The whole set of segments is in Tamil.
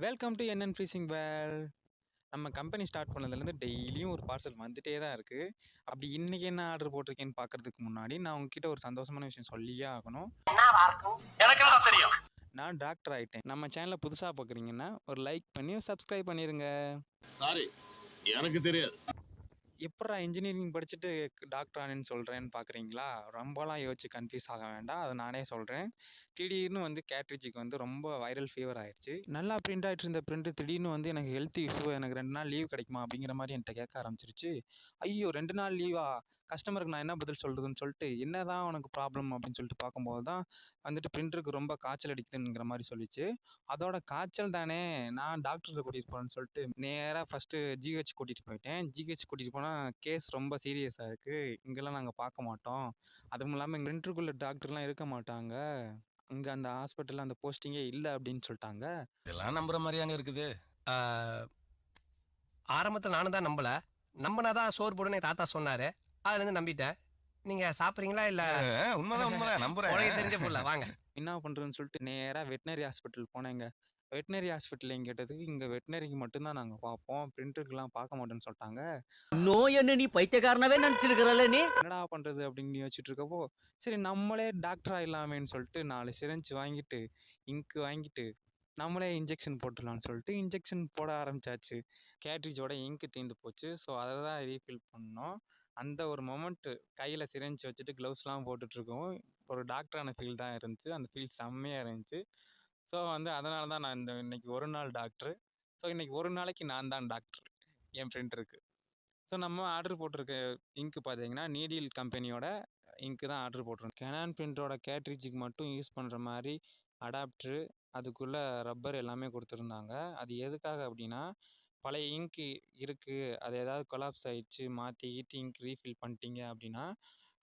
வெல்கம் டு என்என் ஃப்ரீசிங் வேல். நம்ம கம்பெனி ஸ்டார்ட் பண்ணதுலேருந்து டெய்லியும் ஒரு பார்சல் வந்துட்டே தான் இருக்கு. அப்படி இன்னைக்கு என்ன ஆர்டர் போட்டிருக்கேன்னு பார்க்கறதுக்கு முன்னாடி நான் உங்ககிட்ட ஒரு சந்தோஷமான விஷயம் சொல்லியே ஆகணும். எனக்கு என்ன தெரியும்? நான் டாக்டர் ஆயிட்டேன். நம்ம சேனலை புதுசாக பார்க்குறீங்கன்னா ஒரு லைக் பண்ணி சப்ஸ்கிரைப் பண்ணிருங்க. சாரி, எனக்கு தெரியாது. எப்படா இன்ஜினியரிங் படிச்சுட்டு டாக்டர் ஆனேன்னு சொல்கிறேன்னு பார்க்குறீங்களா? ரொம்பலாம் யோசிச்சு கன்ஃபியூஸ் ஆக வேண்டாம். அதை நானே சொல்கிறேன். திடீர்னு வந்து கேட்ரிஜுக்கு வந்து ரொம்ப வைரல் ஃபீவர் ஆயிடுச்சு. நல்லா பிரிண்ட் ஆகிட்டு இருந்த பிரிண்ட் திடீர்னு வந்து எனக்கு ஹெல்த் இஷ்யூ, எனக்கு 2 நாள் லீவ் கிடைக்குமா அப்படிங்கிற மாதிரி என்கிட்ட கேட்க ஆரம்பிச்சிருச்சு. ஐயோ 2 நாள் லீவா? கஸ்டமருக்கு நான் என்ன பதில் சொல்கிறதுன்னு சொல்லிட்டு என்னதான் உனக்கு ப்ராப்ளம் அப்படின்னு சொல்லிட்டு பார்க்கும்போது தான் வந்துட்டு பிரிண்டருக்கு ரொம்ப காய்ச்சல் அடிக்குதுங்கிற மாதிரி சொல்லிச்சு. அதோட காய்ச்சல் தானே, நான் டாக்டர்கிட்ட கூட்டிகிட்டு போகிறேன்னு சொல்லிட்டு நேராக ஃபஸ்ட்டு ஜிஹெச் கூட்டிகிட்டு போயிட்டேன். ஜிஹெச் கூட்டிகிட்டு போனால் கேஸ் ரொம்ப சீரியஸாக இருக்குது, இங்கெல்லாம் நாங்கள் பார்க்க மாட்டோம், அதுவும் இல்லாமல் எங்கள் பிரிண்டருக்குள்ளே டாக்டர்லாம் இருக்க மாட்டாங்க, இங்கே அந்த ஹாஸ்பிட்டலில் அந்த போஸ்டிங்கே இல்லை அப்படின்னு சொல்லிட்டாங்க. இதெல்லாம் நம்புற மாதிரியாங்க இருக்குது? ஆரம்பத்தில் நானும் தான் நம்பல. நம்பினாதான் சோறு போடுன்னு என் தாத்தா சொன்னாரு. அதுலேருந்து நம்பிட்டேன். நீங்க சாப்பிட்றீங்களா இல்லை? உண்மைதான் நம்புறேன். உனக்கு தெரிஞ்ச புள்ள வாங்க. என்ன பண்ணுறதுன்னு சொல்லிட்டு நேராக வெட்டினரி ஹாஸ்பிட்டல் போனேங்க. வெட்டினரி ஹாஸ்பிட்டல் கேட்டதுக்கு இங்கே வெட்டினரிக்கு மட்டும்தான் நாங்கள் பார்ப்போம், பிரிண்டருக்குலாம் பார்க்க மாட்டோம்னு சொல்லிட்டாங்க. நோய் என்ன நீ பைத்தியக்காரனவே நினைச்சிருக்கிறல்ல நீ? என்னடா பண்ணுறது அப்படின்னு யோசிச்சுட்டு இருக்கப்போ சரி நம்மளே டாக்டர் ஆயிடலாமேன்னு சொல்லிட்டு 4 சிரஞ்ச் வாங்கிட்டு இங்கு வாங்கிட்டு நம்மளே இன்ஜெக்ஷன் போட்டுடலாம்னு சொல்லிட்டு இன்ஜெக்ஷன் போட ஆரம்பிச்சாச்சு. கேட்ரிஜோட இங்கு தீர்ந்து போச்சு. ஸோ அதை தான் ரீஃபில் பண்ணோம். அந்த ஒரு மொமெண்ட்டு கையில் சிரஞ்ச் வச்சுட்டு க்ளவுஸ்லாம் போட்டுட்ருக்கோம். ஒரு டாக்டரான ஃபீல் தான் இருந்துச்சு. அந்த ஃபீல் செம்மையாக இருந்துச்சு. ஸோ வந்து அதனால தான் நான் இன்னைக்கு ஒரு நாள் டாக்டரு. ஸோ இன்னைக்கு ஒரு நாளைக்கு நான் தான் டாக்டர் என் ஃப்ரெண்ட் இருக்கு. ஸோ நம்ம ஆர்டர் போட்டிருக்க இங்கு பார்த்தீங்கன்னா நீடில் கம்பெனியோட இங்கு தான் ஆர்டர் போட்டிருக்கோம். கெனான் பிரிண்டரோட கேட்ரிஜுக்கு மட்டும் யூஸ் பண்ணுற மாதிரி அடாப்டரு, அதுக்குள்ளே ரப்பர் எல்லாமே கொடுத்துருந்தாங்க. அது எதுக்காக அப்படின்னா, பழைய இங்கு இருக்குது, அது ஏதாவது கொலாப்ஸ் ஆயிடுச்சு, மாற்றி ஈட்டி இங்க் ரீஃபில் பண்ணிட்டீங்க அப்படின்னா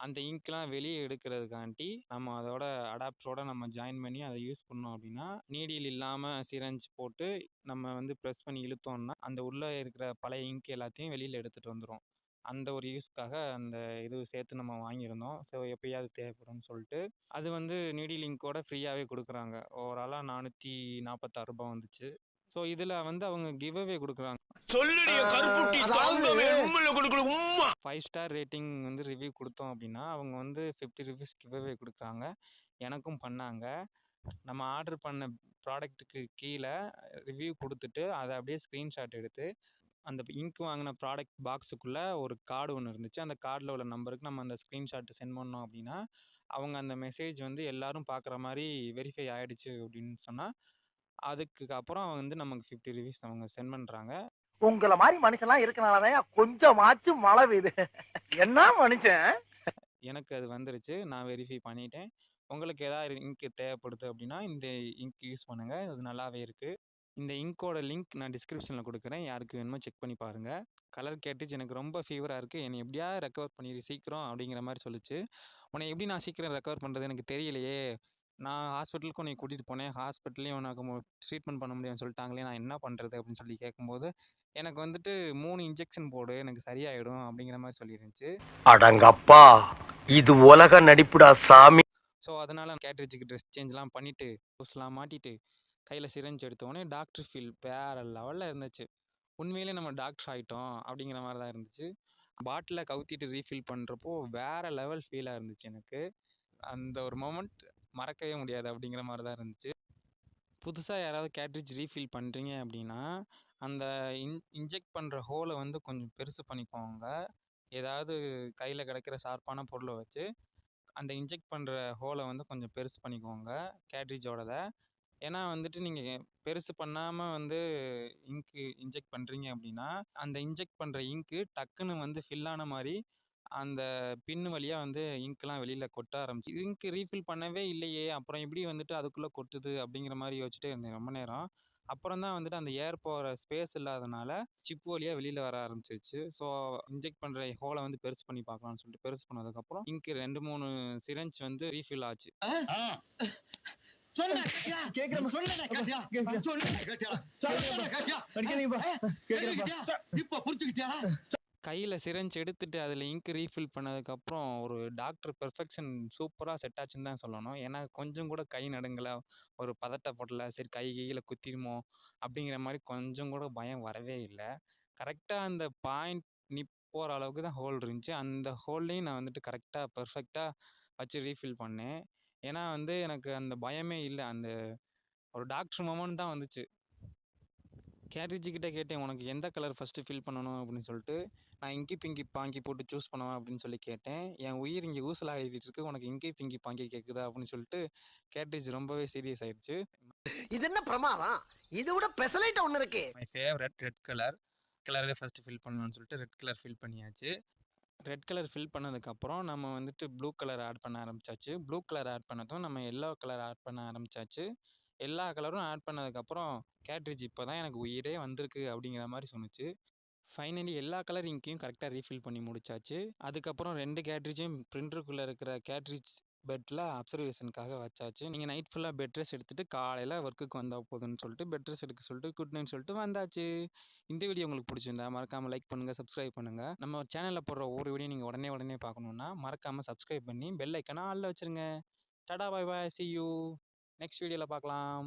அந்த இங்க்லாம் வெளியே எடுக்கிறதுக்காண்டி நம்ம அதோட அடாப்டரோட நம்ம ஜாயின் பண்ணி அதை யூஸ் பண்ணோம் அப்படின்னா, நீடில் இல்லாமல் சிரஞ்ச் போட்டு நம்ம வந்து ப்ரெஸ் பண்ணி இழுத்தோம்னா அந்த உள்ளே இருக்கிற பழைய இங்க் எல்லாத்தையும் வெளியில் எடுத்துகிட்டு வந்துடும். அந்த ஒரு யூஸ்க்காக அந்த இது சேர்த்து நம்ம வாங்கியிருந்தோம். ஸோ எப்பயாவது தேவைப்படும்னு சொல்லிட்டு அது வந்து நீடில் இங்கோட ஃப்ரீயாகவே கொடுக்குறாங்க. ஓவராலாக ₹446 வந்துச்சு. ஸோ இதில் வந்து அவங்க கிவ்அவே கொடுக்குறாங்க. 5 ஸ்டார் ரேட்டிங் வந்து ரிவ்யூ கொடுத்தோம் அப்படின்னா அவங்க வந்து ₹50 கிவ்அவே கொடுக்குறாங்க. எனக்கும் பண்ணாங்க. நம்ம ஆர்டர் பண்ண ப்ராடக்ட்டுக்கு கீழே ரிவ்யூ கொடுத்துட்டு அதை அப்படியே ஸ்க்ரீன்ஷாட் எடுத்து அந்த இங்க் வாங்கின ப்ராடக்ட் பாக்ஸுக்குள்ளே ஒரு கார்டு ஒன்று இருந்துச்சு. அந்த கார்டில் உள்ள நம்பருக்கு நம்ம அந்த ஸ்க்ரீன்ஷாட் சென்ட் பண்ணோம் அப்படின்னா அவங்க அந்த மெசேஜ் வந்து எல்லாரும் பார்க்குற மாதிரி வெரிஃபை ஆகிடுச்சு அப்படின்னு சொன்னால் அதுக்கு அப்புறம் வந்து நமக்கு ₹50 அவங்க சென்ட் பண்ணுறாங்க. உங்கள மாதிரி மனுஷன்லாம் இருக்கனாலதான் கொஞ்சமாச்சும் மழை பெய்யுது. என்ன மனுஷன்? எனக்கு அது வந்துருச்சு. நான் வெரிஃபை பண்ணிட்டேன். உங்களுக்கு ஏதாவது இங்க் தேவைப்படுது அப்படின்னா இந்த இங்க் யூஸ் பண்ணுங்க. அது நல்லாவே இருக்கு. இந்த இங்கோட லிங்க் நான் டிஸ்கிரிப்ஷனில் கொடுக்குறேன். யாருக்கு வேணுமோ செக் பண்ணி பாருங்க. கலர் கேட்டுச்சு, எனக்கு ரொம்ப ஃபீவராக இருக்குது, என்னை எப்படியாவது ரெக்கவர் பண்ணிடு சீக்கிரம் அப்படிங்கிற மாதிரி சொல்லிச்சு. உன்னை எப்படி நான் சீக்கிரம் ரெக்கவர் பண்ணுறது எனக்கு தெரியலையே, நான் ஹாஸ்பிட்டலுக்கு உன்னை கூட்டிகிட்டு போனேன், ஹாஸ்பிட்டல்லையும் உனக்கு ட்ரீட்மெண்ட் பண்ண முடியும்னு சொல்லிட்டாங்களே, நான் என்ன பண்ணுறது அப்படின்னு சொல்லி கேட்கும்போது எனக்கு வந்துட்டு 3 இன்ஜெக்ஷன் போடு, எனக்கு சரியாயிடும் அப்படிங்கிற மாதிரி சொல்லியிருந்துச்சு. அடங்கப்பா, இது உலக நடிப்புடா சாமி. ஸோ அதனால் கேட்ரிஜுக்கு ட்ரெஸ் சேஞ்செலாம் பண்ணிவிட்டு க்ளவுஸ்லாம் மாட்டிட்டு கையில் சிரஞ்ச் எடுத்தோடனே டாக்டர் ஃபீல் வேறு லெவலில் இருந்துச்சு. உண்மையிலே நம்ம டாக்டர் ஆகிட்டோம் அப்படிங்கிற மாதிரி தான் இருந்துச்சு. பாட்டிலை கவுத்திட்டு ரீஃபில் பண்ணுறப்போ வேறு லெவல் ஃபீலாக இருந்துச்சு எனக்கு. அந்த ஒரு மொமெண்ட் மறக்கவே முடியாது அப்படிங்கிற மாதிரி தான் இருந்துச்சு. புதுசாக யாராவது கேட்ரிஜ் ரீஃபில் பண்ணுறீங்க அப்படின்னா அந்த இன்ஜெக்ட் பண்ணுற ஹோலை வந்து கொஞ்சம் பெருசு பண்ணிக்கோங்க. ஏதாவது கையில் கிடைக்கிற ஷார்ப்பான பொருளை வச்சு அந்த இன்ஜெக்ட் பண்ணுற ஹோலை வந்து கொஞ்சம் பெருசு பண்ணிக்கோங்க கேட்ரிஜோடத. ஏன்னா வந்துட்டு நீங்கள் பெருசு பண்ணாமல் வந்து இங்க்கு இன்ஜெக்ட் பண்ணுறீங்க அப்படின்னா அந்த இன்ஜெக்ட் பண்ணுற இங்க்கு டக்குன்னு வந்து ஃபில் ஆன மாதிரி அந்த பின்னு வழியாக வந்து இங்க்லாம் வெளியில் கொட்ட ஆரம்பிச்சு. இங்க்கு ரீஃபில் பண்ணவே இல்லையே, அப்புறம் எப்படி வந்துட்டு அதுக்குள்ளே கொட்டுது அப்படிங்கிற மாதிரி யோசிச்சுட்டே இருந்தேன் ரொம்ப நேரம். அப்புறம் தான் வந்துட்டு அந்த ஏர் போகிற ஸ்பேஸ் இல்லாதனால சிப்பு வழியாக வெளியில் வர ஆரம்பிச்சிருச்சு. ஸோ இன்ஜெக்ட் பண்ணுற ஹோலை வந்து பெருசு பண்ணி பார்க்கலாம்னு சொல்லிட்டு பெருசு பண்ணதுக்கப்புறம் இங்கு 2-3 சிரஞ்ச் வந்து ரீஃபில் ஆச்சு. இப்ப புரிஞ்சுக்கிட்டியா? கையில சிரஞ்ச் எடுத்துட்டு அதில இங்க் ரீஃபில் பண்ணதுக்கப்புறம் ஒரு டாக்டர் பெர்ஃபெக்ஷன் சூப்பரா செட் ஆச்சுன்னு தான் சொல்லணும். ஏன்னா கொஞ்சம் கூட கை நடுங்கல, ஒரு பதட்டப்படல. சரி கை கீழ குத்திருமோ அப்படிங்கிற மாரி கொஞ்சம் கூட பயம் வரவே இல்ல. கரெக்ட்டா அந்த பாயிண்ட் போற அளவுக்கு தான் ஹோல் இருந்துச்சு. அந்த ஹோல்லையும் நான் வந்துட்டு கரெக்ட்டா பெர்ஃபெக்ட்டா வச்சு ரீஃபில் பண்ணேன். ஏன்னா வந்து எனக்கு அந்த பயமே இல்ல. அந்த ஒரு டாக்டர் மொமெண்ட் தான் வந்துச்சு. கேட்ரிட்ஜ் கிட்ட கேட்டேன், "உனக்கு எந்த கலர் ஃபர்ஸ்ட்டு ஃபில் பண்ணணும்?" அப்படின்னு சொல்லிட்டு. நான் இங்கி பிங்கி பாங்கி போட்டு சூஸ் பண்ணவா அப்படின்னு சொல்லி கேட்டேன். "என் உயிர் இங்க ஊசலாடிட்டு இருக்கு. உனக்கு இங்கி பிங்கி பாங்கி கேட்குதா?" அப்படின்னு சொல்லிட்டு கேட்ரிட்ஜ் ரொம்பவே சீரியஸ் ஆயிடுச்சு. இது என்ன பிரமாதம்? இது விட பெசலைட் ஒண்ணு இருக்கு. My favourite red colour. கலரே ஃபர்ஸ்ட்டு ஃபில் பண்ணணும்னு சொல்லிட்டு ரெட் கலர் ஃபில் பண்ணியாச்சு. ரெட் கலர் ஃபில் பண்ணதுக்கப்புறம் நம்ம வந்துட்டு ப்ளூ கலர் ஆட் பண்ண ஆரம்பிச்சாச்சு. ப்ளூ கலர் ஆட் பண்ணதும் நம்ம எல்லோ கலர் ஆட் பண்ண ஆரம்பிச்சாச்சு. எல்லா கலரும் ஆட் பண்ணதுக்கப்புறம் கேட்ரிட்ஜ் இப்போ தான் எனக்கு உயிரே வந்திருக்கு அப்படிங்கிற மாரி சொன்னுச்சு. ஃபைனலி எல்லா கலர் இங்கையும் கரெக்ட்டா ரீஃபில் பண்ணி முடிச்சாச்சு. அதுக்கப்புறம் 2 கேட்ரிட்ஜையும் பிரிண்டருக்குள்ள இருக்கிற கேட்ரிட்ஜ் பெட்ல அப்சர்வேஷனுக்காக வச்சாச்சு. நீங்க நைட் ஃபுல்லா பெட் ரெஸ்ட் எடுத்துட்டு காலையில ஒர்க்குக்கு வந்தா போதும்ன்னு சொல்லிட்டு பெட் ரெஸ்ட் எடுக்க சொல்லிட்டு குட் நைட் சொல்லிட்டு வந்தாச்சு. இந்த வீடியோ உங்களுக்கு பிடிச்சிருந்தா மறக்காம லைக் பண்ணுங்க, சப்ஸ்கிரைப் பண்ணுங்க. நம்ம சேனல்ல போடுற ஒவ்வொரு வீடியோ நீங்க உடனே பார்க்கணும்னா மறக்காம சப்ஸ்கிரைப் பண்ணி பெல் ஐகான ஆல்ல வச்சிருங்க. Tata bye bye. See you. Next வீடியோல பார்க்கலாம்.